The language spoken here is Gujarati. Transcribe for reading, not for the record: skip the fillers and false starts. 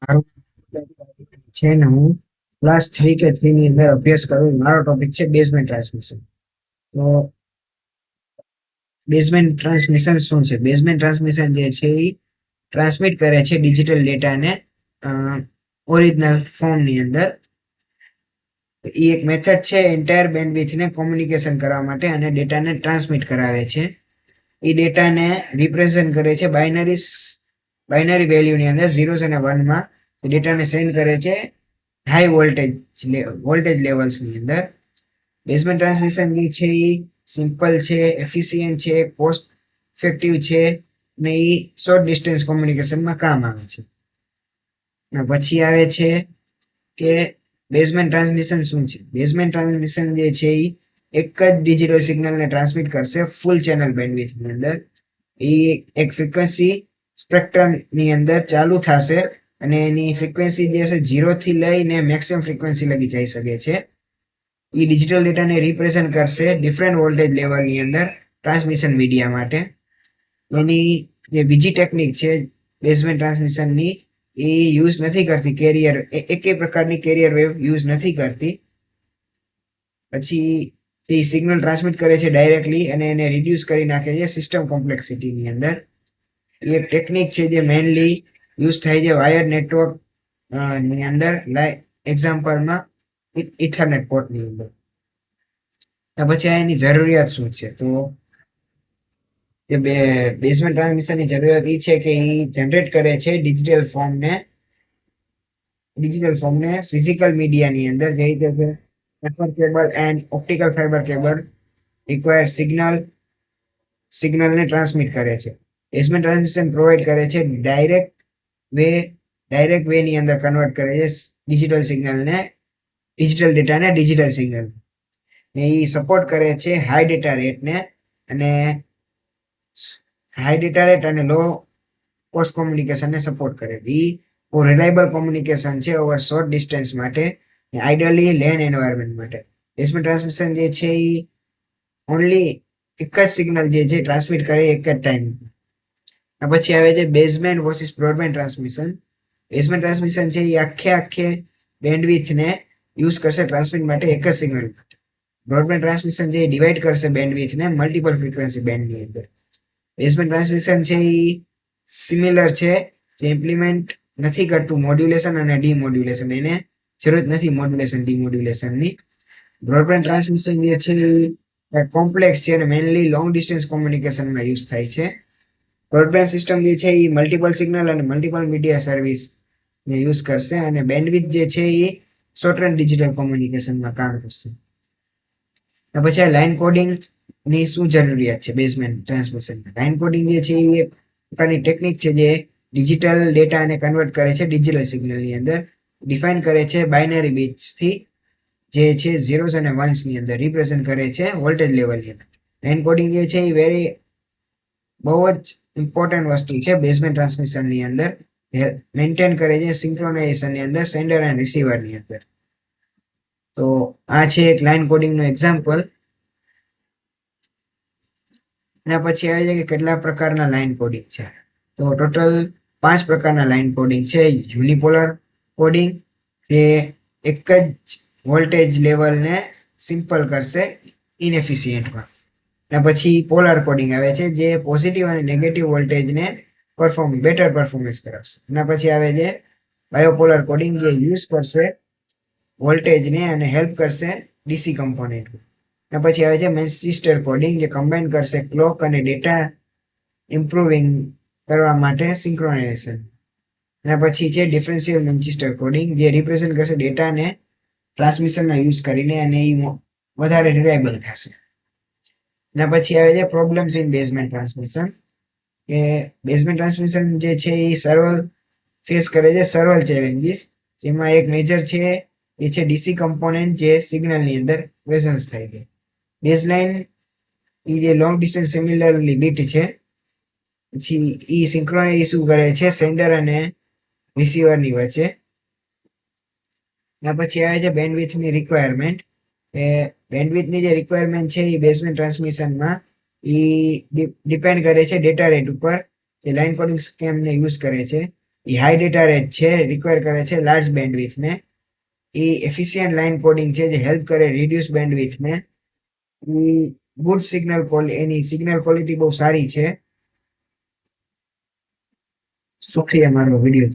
મારું છે ને હું ક્લાસ 3 કે 3 ની અંદર અભ્યાસ કરું. મારો ટોપિક છે બેઝમેન્ટ ટ્રાન્સમિશન. તો બેઝમેન્ટ ટ્રાન્સમિશન શું છે? બેઝમેન્ટ ટ્રાન્સમિશન જે છે એ ટ્રાન્સમિટ કરે છે ડિજિટલ ડેટાને ઓરિજિનલ ફોર્મની અંદર. એ એક મેથડ છે એન્ટાયર બેન્ડવિડ્થને કોમ્યુનિકેશન કરવા માટે અને ડેટાને ટ્રાન્સમિટ કરાવે છે. એ ડેટાને રિપ્રેઝન્ટ કરે છે બાઇનરી વેલ્યુની અંદર 0s અને 1 માં. ડેટાને સેન્ડ કરે છે હાઈ વોલ્ટેજ લેવલ્સની અંદર. બેઝમેન્ટ ટ્રાન્સમિશન છે એ સિમ્પલ છે, એફિશિયન્ટ છે, કોસ્ટ ઇફેક્ટિવ છે અને એ શોર્ટ ડિસ્ટન્સ કોમ્યુનિકેશનમાં કામ આવે છે. અને પછી આવે છે કે બેઝમેન્ટ ટ્રાન્સમિશન શું છે? બેઝમેન્ટ ટ્રાન્સમિશન જે છે એ એક જ ડિજિટલ સિગ્નલને ટ્રાન્સમિટ કરશે ફૂલ ચેનલ બેન્ડવિડ્થની અંદર. એ એક ફ્રીક્વન્સી સ્પેક્ટ્રમની અંદર ચાલુ થશે અને એની ફ્રીક્વન્સી જે છે 0 થી લઈને મેક્સિમમ ફ્રીક્વન્સી લગી જઈ શકે છે. એ ડિજિટલ ડેટાને રિપ્રેઝન્ટ કરશે ડિફરન્ટ વોલ્ટેજ લેવલની અંદર ટ્રાન્સમિશન મીડિયા માટે. એની જે બીજી ટેકનિક છે બેઝમેન્ટ ટ્રાન્સમિશનની, એ યુઝ નથી કરતી કેરિયર, એકે પ્રકારની કેરિયર વેવ યુઝ નથી કરતી. પછી એ સિગ્નલ ટ્રાન્સમિટ કરે છે ડાયરેક્ટલી અને એને રિડ્યુસ કરી નાખે છે સિસ્ટમ કોમ્પ્લેક્સિટીની અંદર. એ એક ટેકનિક છે જે મેઇનલી યુઝ થાય છે વાયર નેટવર્ક ની અંદર, એક્ઝામ્પલમાં ઇથરનેટ પોર્ટની અંદર. પછી એની જરૂરિયાત શું છે? તો જે બેઝમેન્ટ ટ્રાન્સમિશનની જરૂરિયાત એ છે કે એ જનરેટ કરે છે ડિજિટલ ફોર્મને ફિઝિકલ મીડિયાની અંદર, જે રીતે paper cable and optical fibre cable require સિગ્નલને ટ્રાન્સમિટ કરે છે. બેઝમેન્ટ ટ્રાન્સમિશન પ્રોવાઈડ કરે છે ડાયરેક્ટ વે ની અંદર કન્વર્ટ કરે છે ડિજિટલ ડેટાને ડિજિટલ સિગ્નલ. ને એ સપોર્ટ કરે છે હાઈ ડેટા રેટ અને લો કોસ્ટ કોમ્યુનિકેશનને સપોર્ટ કરે છે. એ રિલાયબલ કોમ્યુનિકેશન છે ઓવર શોર્ટ ડિસ્ટન્સ માટે, આઈડિયલી લેન એન્વાયરમેન્ટ માટે. બેઝમેન્ટ ટ્રાન્સમિશન જે છે એ ઓનલી એક જ સિગ્નલ જે છે ટ્રાન્સમિટ કરે એક જ ટાઈમ. પછી આવે છે basement versus broadband transmission. Basement transmission છે એ આખે બેન્ડવિડ્થને યુઝ કરશે ટ્રાન્સમિટ માટે એક જ સિગ્નલ માટે. બ્રોડબેન્ડ ટ્રાન્સમિશન જે ડિવાઈડ કરશે બેન્ડવિડ્થને મલ્ટિપલ ફ્રીક્વન્સી બેન્ડની અંદર. બેઝમેન્ટ ટ્રાન્સમિશન છે એ સિમિલર છે, જે ઇમ્પ્લિમેન્ટ નથી કરતું મોડ્યુલેશન અને ડીમોડ્યુલેશન. એને જરૂરત નથી મોડ્યુલેશન ડીમોડ્યુલેશનની. બ્રોડબેન્ડ ટ્રાન્સમિશન જે છે એ કોમ્પ્લેક્સ છે અને મેઇનલી લોંગ ડિસ્ટન્સ કોમ્યુનિકેશનમાં યુઝ થાય છે. બ્રોડબેન્ડ સિસ્ટમ જે છે એ મલ્ટિપલ સિગ્નલ અને મલ્ટિપલ મીડિયા સર્વિસ ને યુઝ કરશે અને બેન્ડવિડ્થ જે છે એ શોર્ટ રન ડિજિટલ કોમ્યુનિકેશનમાં કામ કરશે. પછી લાઇન કોડિંગ ની શું જરૂરિયાત છે બેઝમેન્ટ ટ્રાન્સમિશનમાં? લાઇન કોડિંગ જે છે એ એક પ્રકારની ટેકનિક છે જે ડિજિટલ ડેટાને કન્વર્ટ કરે છે ડિજિટલ સિગ્નલની અંદર. ડિફાઇન કરે છે બાઇનરી બિટ્સથી, જે છે 0s અને 1s ની અંદર રિપ્રેઝન્ટ કરે છે વોલ્ટેજ લેવલની અંદર. લાઇન કોડિંગ જે છે એ બહુ જ ઇમ્પોર્ટન્ટ વસ્તુ છે બેઝમેન્ટ ટ્રાન્સમિશનની અંદર. મેન્ટેન કરે છે સિંક્રોનાઇઝેશનની અંદર સેન્ડર એન્ડ રિસીવરની અંદર. તો આ છે એક લાઇન કોડિંગનો એક્ઝામ્પલ. એના પછી આવે છે કે કેટલા પ્રકારના લાઇન કોડિંગ છે. તો ટોટલ 5 પ્રકારના લાઇન કોડિંગ છે. યુનિપોલર કોડિંગ, જે એક જ વોલ્ટેજ લેવલને સિમ્પલ કરશે ઇનએફિશિયન્ટમાં. અને પછી પોલર કોડિંગ આવે છે, જે પોઝિટિવ અને નેગેટિવ વોલ્ટેજને બેટર પરફોર્મન્સ કરાવશે. એના પછી આવે છે બાયોપોલર કોડિંગ, જે યુઝ કરશે વોલ્ટેજને અને હેલ્પ કરશે ડીસી કમ્પોનેન્ટમાં. અને પછી આવે છે મેન્ચેસ્ટર કોડિંગ, જે કમ્બાઈન કરશે ક્લોક અને ડેટા ઇમ્પ્રુવિંગ કરવા માટે સિંક્રોનાઇઝેશન. અને પછી છે ડિફરન્શિયલ મેન્ચેસ્ટર કોડિંગ, જે રિપ્રેઝન્ટ કરશે ડેટાને ટ્રાન્સમિશનનો યુઝ કરીને અને એ વધારે રિલાયબલ થશે. એના પછી આવે છે પ્રોબ્લેમ્સ ઇન બેઝમેન્ટ ટ્રાન્સમિશન, કે બેઝમેન્ટ ટ્રાન્સમિશન જે છે એ ફેસ કરે છે સર્વર ચેલેન્જીસ. જેમાં એક મેજર છે એ છે ડીસી કમ્પોનેન્ટ જે સિગ્નલની અંદર પ્રેઝન્સ થાય છે. બેઝલાઇન એ જે લોંગ ડિસ્ટન્સ સિમિલરલી બીટ છે. પછી એ સિંક્રોનાઇઝ શું કરે છે સેન્ડર અને રિસીવરની વચ્ચે. એના પછી આવે છે બેન્ડવિડ્થની રિક્વાયરમેન્ટ. બેન્ડવિડ્થની જે રિક્વાયરમેન્ટ છે એ બેઝમેન્ટ ટ્રાન્સમિશનમાં એ ડિપેન્ડ કરે છે ડેટા રેટ ઉપર, જે લાઇન કોડિંગ સ્કેમને યુઝ કરે છે. એ હાઈ ડેટા રેટ છે, રિક્વાયર કરે છે લાર્જ બેન્ડવિથ ને. એ એફિશિયન્ટ લાઇન કોડિંગ છે જે હેલ્પ કરે રિડ્યુસ બેન્ડવિથ ને. ગુડ સિગ્નલ એની સિગ્નલ ક્વોલિટી બહુ સારી છે. શુક્રિયા મારો વિડીયો